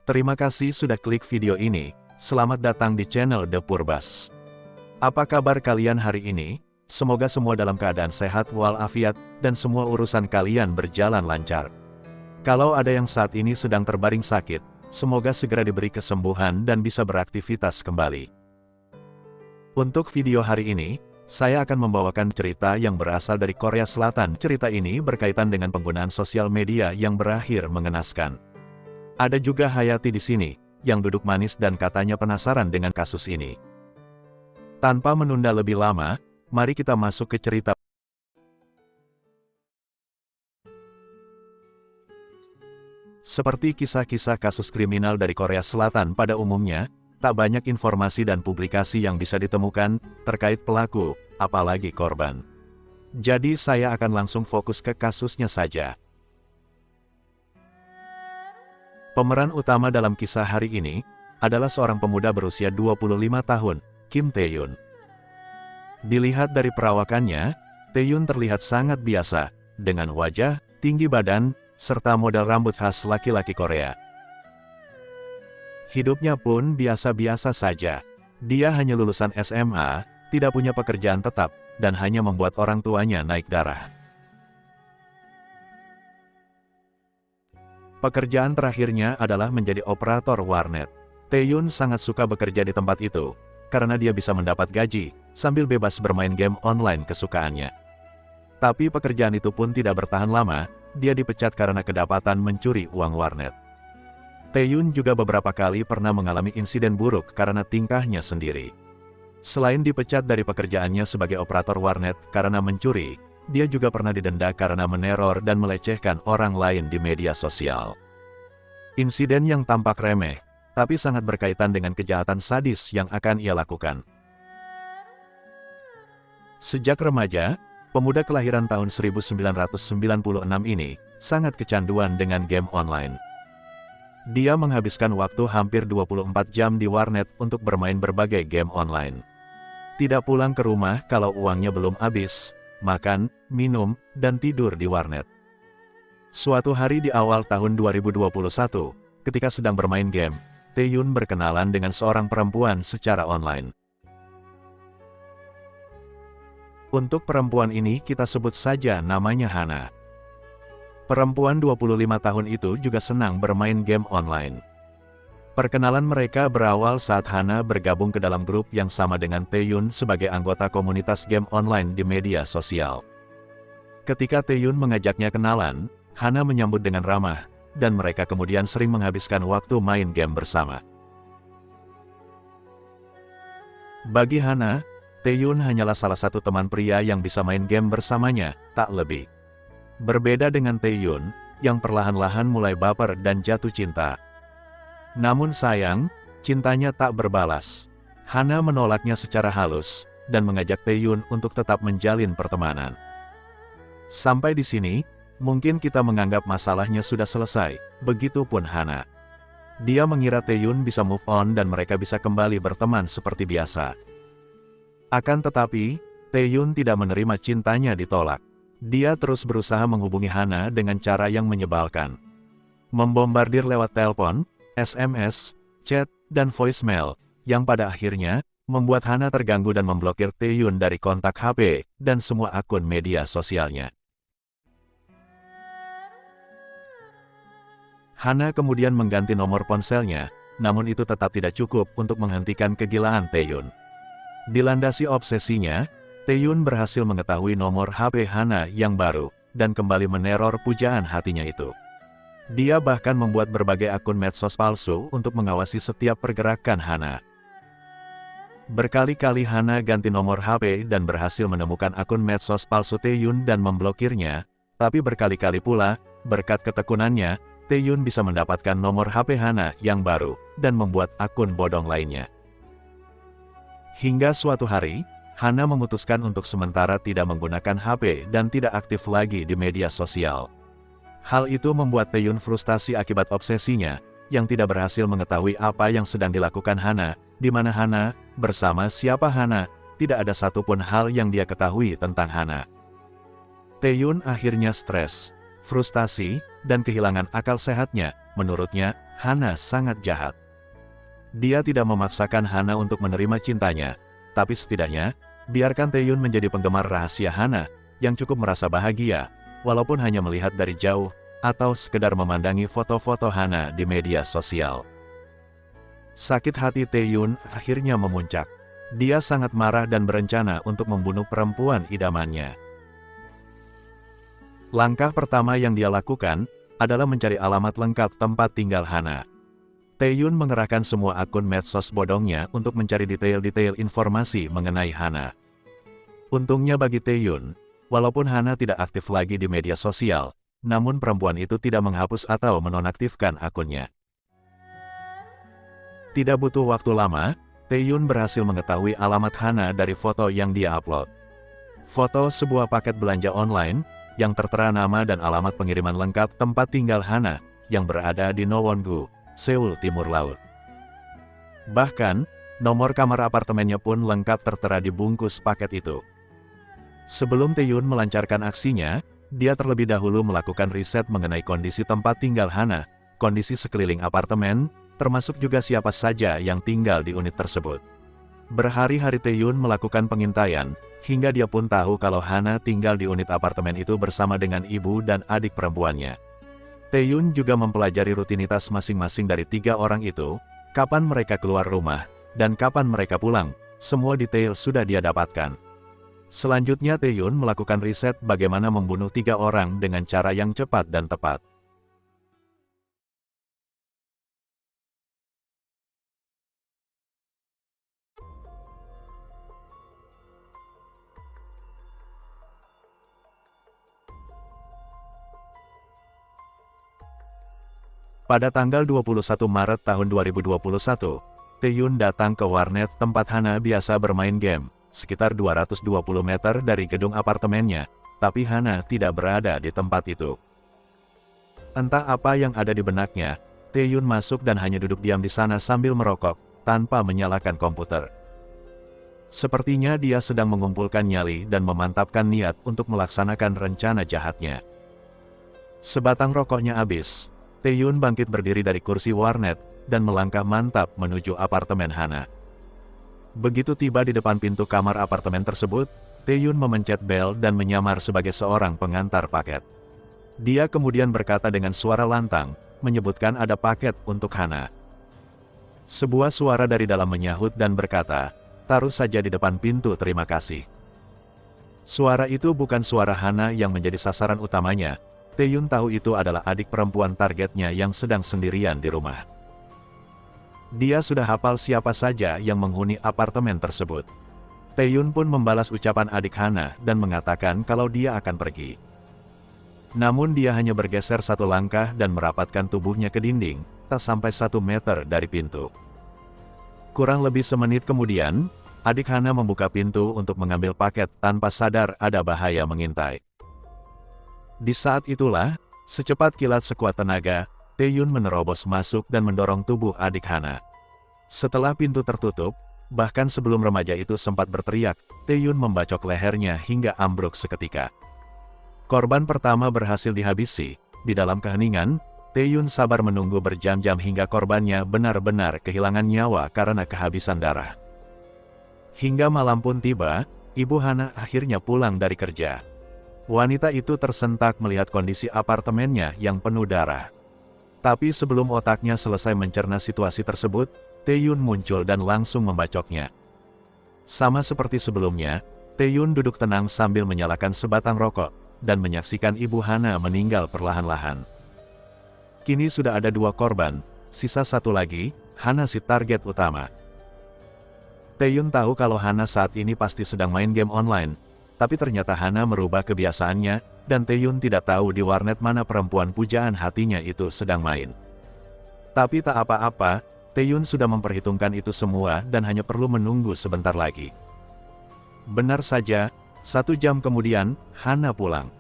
Terima kasih sudah klik video ini. Selamat datang di channel The Purbas. Apa kabar kalian hari ini? Semoga semua dalam keadaan sehat walafiat, dan semua urusan kalian berjalan lancar. Kalau ada yang saat ini sedang terbaring sakit, semoga segera diberi kesembuhan dan bisa beraktivitas kembali. Untuk video hari ini, saya akan membawakan cerita yang berasal dari Korea Selatan. Cerita ini berkaitan dengan penggunaan sosial media yang berakhir mengenaskan. Ada juga Hayati di sini, yang duduk manis dan katanya penasaran dengan kasus ini. Tanpa menunda lebih lama, mari kita masuk ke cerita. Seperti kisah-kisah kasus kriminal dari Korea Selatan pada umumnya, tak banyak informasi dan publikasi yang bisa ditemukan terkait pelaku, apalagi korban. Jadi saya akan langsung fokus ke kasusnya saja. Pemeran utama dalam kisah hari ini adalah seorang pemuda berusia 25 tahun, Kim Tae-yoon. Dilihat dari perawakannya, Tae-yoon terlihat sangat biasa, dengan wajah, tinggi badan, serta model rambut khas laki-laki Korea. Hidupnya pun biasa-biasa saja. Dia hanya lulusan SMA, tidak punya pekerjaan tetap, dan hanya membuat orang tuanya naik darah. Pekerjaan terakhirnya adalah menjadi operator warnet. Tae-yoon sangat suka bekerja di tempat itu, karena dia bisa mendapat gaji, sambil bebas bermain game online kesukaannya. Tapi pekerjaan itu pun tidak bertahan lama, dia dipecat karena kedapatan mencuri uang warnet. Tae-yoon juga beberapa kali pernah mengalami insiden buruk karena tingkahnya sendiri. Selain dipecat dari pekerjaannya sebagai operator warnet karena mencuri, dia juga pernah didenda karena meneror dan melecehkan orang lain di media sosial. Insiden yang tampak remeh, tapi sangat berkaitan dengan kejahatan sadis yang akan ia lakukan. Sejak remaja, pemuda kelahiran tahun 1996 ini sangat kecanduan dengan game online. Dia menghabiskan waktu hampir 24 jam di warnet untuk bermain berbagai game online. Tidak pulang ke rumah kalau uangnya belum habis, makan, minum, dan tidur di warnet. Suatu hari di awal tahun 2021, ketika sedang bermain game, Tae-yoon berkenalan dengan seorang perempuan secara online. Untuk perempuan ini kita sebut saja namanya Hana. Perempuan 25 tahun itu juga senang bermain game online. Perkenalan mereka berawal saat Hana bergabung ke dalam grup yang sama dengan Tae-yoon sebagai anggota komunitas game online di media sosial. Ketika Tae-yoon mengajaknya kenalan, Hana menyambut dengan ramah, dan mereka kemudian sering menghabiskan waktu main game bersama. Bagi Hana, Tae-yoon hanyalah salah satu teman pria yang bisa main game bersamanya, tak lebih. Berbeda dengan Tae-yoon, yang perlahan-lahan mulai baper dan jatuh cinta. Namun sayang, cintanya tak berbalas. Hana menolaknya secara halus, dan mengajak Tae-yoon untuk tetap menjalin pertemanan. Sampai di sini, mungkin kita menganggap masalahnya sudah selesai, begitupun Hana. Dia mengira Tae-yoon bisa move on dan mereka bisa kembali berteman seperti biasa. Akan tetapi, Tae-yoon tidak menerima cintanya ditolak. Dia terus berusaha menghubungi Hana dengan cara yang menyebalkan. Membombardir lewat telepon, SMS, chat, dan voicemail, yang pada akhirnya membuat Hana terganggu dan memblokir Tae-yoon dari kontak HP dan semua akun media sosialnya. Hana kemudian mengganti nomor ponselnya, namun itu tetap tidak cukup untuk menghentikan kegilaan Tae-yoon. Dilandasi obsesinya, Tae-yoon berhasil mengetahui nomor HP Hana yang baru, dan kembali meneror pujaan hatinya itu. Dia bahkan membuat berbagai akun medsos palsu untuk mengawasi setiap pergerakan Hana. Berkali-kali Hana ganti nomor HP dan berhasil menemukan akun medsos palsu Tae-yoon dan memblokirnya, tapi berkali-kali pula, berkat ketekunannya, Tae-yoon bisa mendapatkan nomor HP Hana yang baru, dan membuat akun bodong lainnya. Hingga suatu hari, Hana memutuskan untuk sementara tidak menggunakan HP dan tidak aktif lagi di media sosial. Hal itu membuat Tae-yoon frustasi akibat obsesinya, yang tidak berhasil mengetahui apa yang sedang dilakukan Hana, di mana Hana, bersama siapa Hana, tidak ada satupun hal yang dia ketahui tentang Hana. Tae-yoon akhirnya stres, frustasi, dan kehilangan akal sehatnya. Menurutnya, Hana sangat jahat. Dia tidak memaksakan Hana untuk menerima cintanya, tapi setidaknya, biarkan Taeyun menjadi penggemar rahasia Hana, yang cukup merasa bahagia, walaupun hanya melihat dari jauh, atau sekedar memandangi foto-foto Hana di media sosial. Sakit hati Taeyun akhirnya memuncak. Dia sangat marah dan berencana untuk membunuh perempuan idamannya. Langkah pertama yang dia lakukan, adalah mencari alamat lengkap tempat tinggal Hana. Taeyun mengerahkan semua akun medsos bodongnya untuk mencari detail-detail informasi mengenai Hana. Untungnya bagi Taeyun, walaupun Hana tidak aktif lagi di media sosial, namun perempuan itu tidak menghapus atau menonaktifkan akunnya. Tidak butuh waktu lama, Taeyun berhasil mengetahui alamat Hana dari foto yang dia upload. Foto sebuah paket belanja online, yang tertera nama dan alamat pengiriman lengkap tempat tinggal Hana, yang berada di Nowon-gu, Seoul Timur Laut. Bahkan, nomor kamar apartemennya pun lengkap tertera di bungkus paket itu. Sebelum Taeyun melancarkan aksinya, dia terlebih dahulu melakukan riset mengenai kondisi tempat tinggal Hana, kondisi sekeliling apartemen, termasuk juga siapa saja yang tinggal di unit tersebut. Berhari-hari Taeyun melakukan pengintaian, hingga dia pun tahu kalau Hana tinggal di unit apartemen itu bersama dengan ibu dan adik perempuannya. Taeyun juga mempelajari rutinitas masing-masing dari 3 orang itu, kapan mereka keluar rumah, dan kapan mereka pulang, semua detail sudah dia dapatkan. Selanjutnya Taeyun melakukan riset bagaimana membunuh 3 orang dengan cara yang cepat dan tepat. Pada tanggal 21 Maret tahun 2021, Taeyun datang ke warnet tempat Hana biasa bermain game, sekitar 220 meter dari gedung apartemennya, tapi Hana tidak berada di tempat itu. Entah apa yang ada di benaknya, Taeyun masuk dan hanya duduk diam di sana sambil merokok, tanpa menyalakan komputer. Sepertinya dia sedang mengumpulkan nyali dan memantapkan niat untuk melaksanakan rencana jahatnya. Sebatang rokoknya habis, Taeyun bangkit berdiri dari kursi warnet, dan melangkah mantap menuju apartemen Hana. Begitu tiba di depan pintu kamar apartemen tersebut, Taeyun memencet bel dan menyamar sebagai seorang pengantar paket. Dia kemudian berkata dengan suara lantang, menyebutkan ada paket untuk Hana. Sebuah suara dari dalam menyahut dan berkata, "Taruh saja di depan pintu, terima kasih." Suara itu bukan suara Hana yang menjadi sasaran utamanya. Taeyun tahu itu adalah adik perempuan targetnya yang sedang sendirian di rumah. Dia sudah hafal siapa saja yang menghuni apartemen tersebut. Taeyun pun membalas ucapan adik Hana dan mengatakan kalau dia akan pergi. Namun dia hanya bergeser 1 langkah dan merapatkan tubuhnya ke dinding, tak sampai 1 meter dari pintu. Kurang lebih semenit kemudian, adik Hana membuka pintu untuk mengambil paket tanpa sadar ada bahaya mengintai. Di saat itulah, secepat kilat sekuat tenaga, Taeyun menerobos masuk dan mendorong tubuh adik Hana. Setelah pintu tertutup, bahkan sebelum remaja itu sempat berteriak, Taeyun membacok lehernya hingga ambruk seketika. Korban pertama berhasil dihabisi. Di dalam keheningan, Taeyun sabar menunggu berjam-jam hingga korbannya benar-benar kehilangan nyawa karena kehabisan darah. Hingga malam pun tiba, ibu Hana akhirnya pulang dari kerja. Wanita itu tersentak melihat kondisi apartemennya yang penuh darah. Tapi sebelum otaknya selesai mencerna situasi tersebut, Taeyun muncul dan langsung membacoknya. Sama seperti sebelumnya, Taeyun duduk tenang sambil menyalakan sebatang rokok, dan menyaksikan ibu Hana meninggal perlahan-lahan. Kini sudah ada 2 korban, sisa 1 lagi, Hana si target utama. Taeyun tahu kalau Hana saat ini pasti sedang main game online, tapi ternyata Hana merubah kebiasaannya, dan Taeyun tidak tahu di warnet mana perempuan pujaan hatinya itu sedang main. Tapi tak apa-apa, Taeyun sudah memperhitungkan itu semua dan hanya perlu menunggu sebentar lagi. Benar saja, 1 jam kemudian, Hana pulang.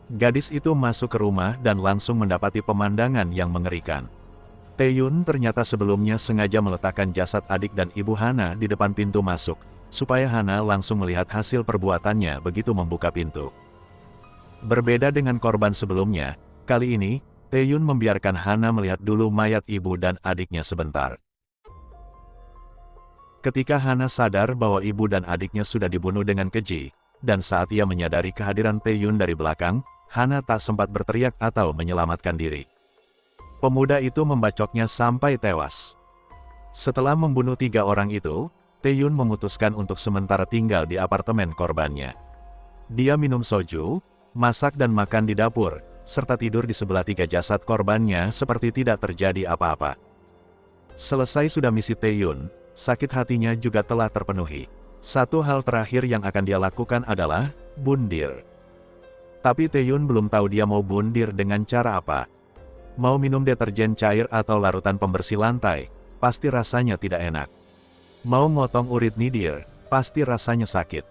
Gadis itu masuk ke rumah dan langsung mendapati pemandangan yang mengerikan. Taeyun ternyata sebelumnya sengaja meletakkan jasad adik dan ibu Hana di depan pintu masuk, supaya Hana langsung melihat hasil perbuatannya begitu membuka pintu. Berbeda dengan korban sebelumnya, kali ini, Taeyun membiarkan Hana melihat dulu mayat ibu dan adiknya sebentar. Ketika Hana sadar bahwa ibu dan adiknya sudah dibunuh dengan keji, dan saat ia menyadari kehadiran Taeyun dari belakang, Hana tak sempat berteriak atau menyelamatkan diri. Pemuda itu membacoknya sampai tewas. Setelah membunuh 3 orang itu, Taeyun memutuskan untuk sementara tinggal di apartemen korbannya. Dia minum soju, masak dan makan di dapur, serta tidur di sebelah 3 jasad korbannya seperti tidak terjadi apa-apa. Selesai sudah misi Taeyun, sakit hatinya juga telah terpenuhi. Satu hal terakhir yang akan dia lakukan adalah bundir. Tapi Taeyun belum tahu dia mau bundir dengan cara apa. Mau minum deterjen cair atau larutan pembersih lantai, pasti rasanya tidak enak. Mau motong urit nidir, pasti rasanya sakit.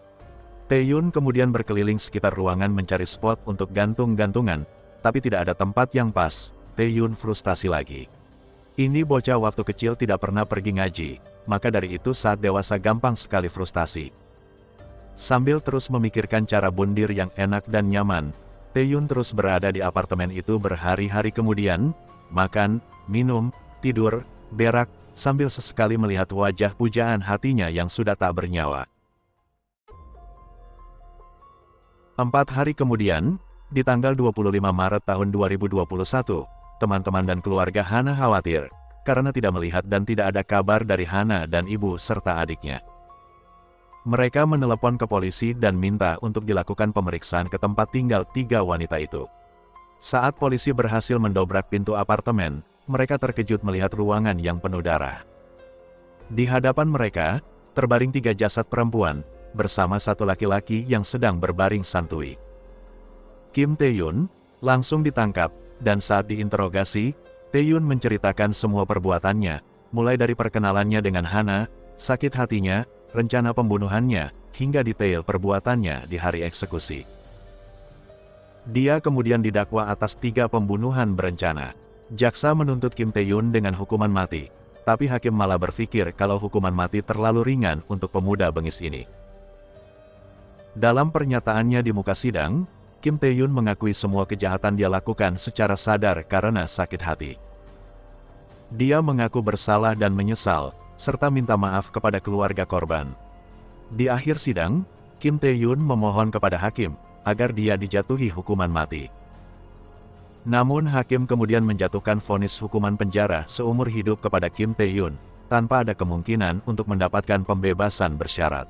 Taeyun kemudian berkeliling sekitar ruangan mencari spot untuk gantung-gantungan, tapi tidak ada tempat yang pas. Taeyun frustasi lagi. Ini bocah waktu kecil tidak pernah pergi ngaji, maka dari itu saat dewasa gampang sekali frustasi. Sambil terus memikirkan cara bundir yang enak dan nyaman, Taeyun terus berada di apartemen itu berhari-hari kemudian, makan, minum, tidur, berak, sambil sesekali melihat wajah pujaan hatinya yang sudah tak bernyawa. 4 hari kemudian, di tanggal 25 Maret tahun 2021, teman-teman dan keluarga Hana khawatir, karena tidak melihat dan tidak ada kabar dari Hana dan ibu serta adiknya. Mereka menelepon ke polisi dan minta untuk dilakukan pemeriksaan ke tempat tinggal 3 wanita itu. Saat polisi berhasil mendobrak pintu apartemen, mereka terkejut melihat ruangan yang penuh darah. Di hadapan mereka, terbaring 3 jasad perempuan, bersama 1 laki-laki yang sedang berbaring santuy. Kim Taeyun langsung ditangkap, dan saat diinterogasi, Taeyun menceritakan semua perbuatannya, mulai dari perkenalannya dengan Hana, sakit hatinya, rencana pembunuhannya, hingga detail perbuatannya di hari eksekusi. Dia kemudian didakwa atas 3 pembunuhan berencana. Jaksa menuntut Kim Taeyun dengan hukuman mati, tapi hakim malah berpikir kalau hukuman mati terlalu ringan untuk pemuda bengis ini. Dalam pernyataannya di muka sidang, Kim Taeyun mengakui semua kejahatan dia lakukan secara sadar karena sakit hati. Dia mengaku bersalah dan menyesal, serta minta maaf kepada keluarga korban. Di akhir sidang, Kim Taeyun memohon kepada hakim, agar dia dijatuhi hukuman mati. Namun hakim kemudian menjatuhkan vonis hukuman penjara seumur hidup kepada Kim Taeyun, tanpa ada kemungkinan untuk mendapatkan pembebasan bersyarat.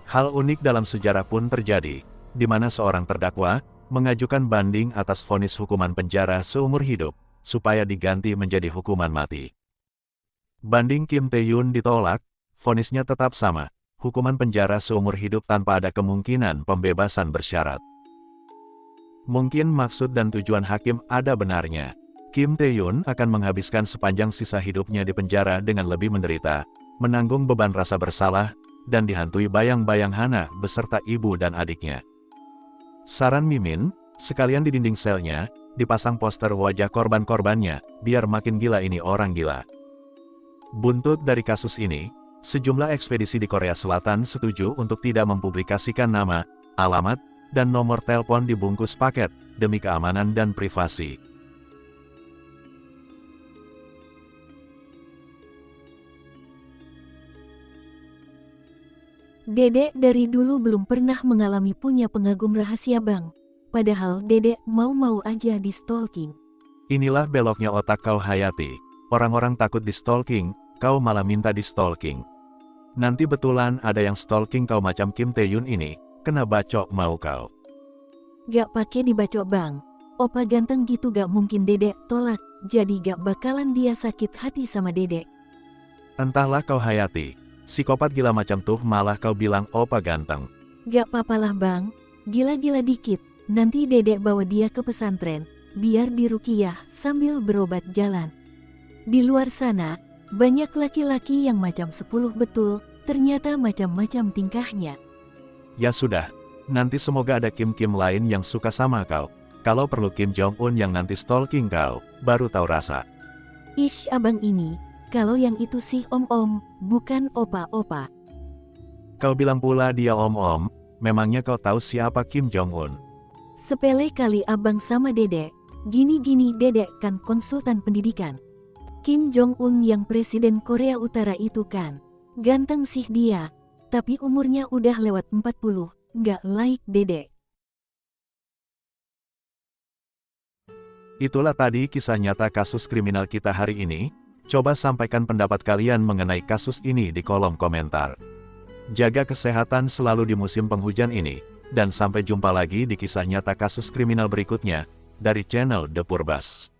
Hal unik dalam sejarah pun terjadi, di mana seorang terdakwa mengajukan banding atas vonis hukuman penjara seumur hidup, supaya diganti menjadi hukuman mati. Banding Kim Taeyun ditolak, vonisnya tetap sama, hukuman penjara seumur hidup tanpa ada kemungkinan pembebasan bersyarat. Mungkin maksud dan tujuan hakim ada benarnya. Kim Taeyun akan menghabiskan sepanjang sisa hidupnya di penjara dengan lebih menderita, menanggung beban rasa bersalah, dan dihantui bayang-bayang Hana beserta ibu dan adiknya. Saran Mimin, sekalian di dinding selnya, dipasang poster wajah korban-korbannya, biar makin gila ini orang gila. Buntut dari kasus ini, sejumlah ekspedisi di Korea Selatan setuju untuk tidak mempublikasikan nama, alamat, dan nomor telepon di bungkus paket, demi keamanan dan privasi. Dedek dari dulu belum pernah mengalami punya pengagum rahasia bang. Padahal dedek mau-mau aja di stalking. Inilah beloknya otak kau Hayati. Orang-orang takut di stalking, kau malah minta di stalking. Nanti betulan ada yang stalking kau macam Kim Taeyun ini, kena bacok mau kau. Gak pake dibacok bang. Opa ganteng gitu gak mungkin dedek tolak, jadi gak bakalan dia sakit hati sama dedek. Entahlah kau Hayati, psikopat gila macam tuh malah kau bilang opa ganteng. Gak papalah bang, gila-gila dikit, nanti dedek bawa dia ke pesantren, biar diruqyah sambil berobat jalan. Di luar sana, banyak laki-laki yang macam 10 betul, ternyata macam-macam tingkahnya. Ya sudah, nanti semoga ada Kim-Kim lain yang suka sama kau. Kalau perlu Kim Jong-un yang nanti stalking kau, baru tahu rasa. Ish abang ini, kalau yang itu sih om-om, bukan opa-opa. Kau bilang pula dia om-om, memangnya kau tahu siapa Kim Jong-un? Sepele kali abang sama dedek. Gini-gini dedek kan konsultan pendidikan. Kim Jong-un yang presiden Korea Utara itu kan. Ganteng sih dia. Tapi umurnya udah lewat 40. Nggak like dedek. Itulah tadi kisah nyata kasus kriminal kita hari ini. Coba sampaikan pendapat kalian mengenai kasus ini di kolom komentar. Jaga kesehatan selalu di musim penghujan ini. Dan sampai jumpa lagi di kisah nyata kasus kriminal berikutnya, dari channel The Purbas.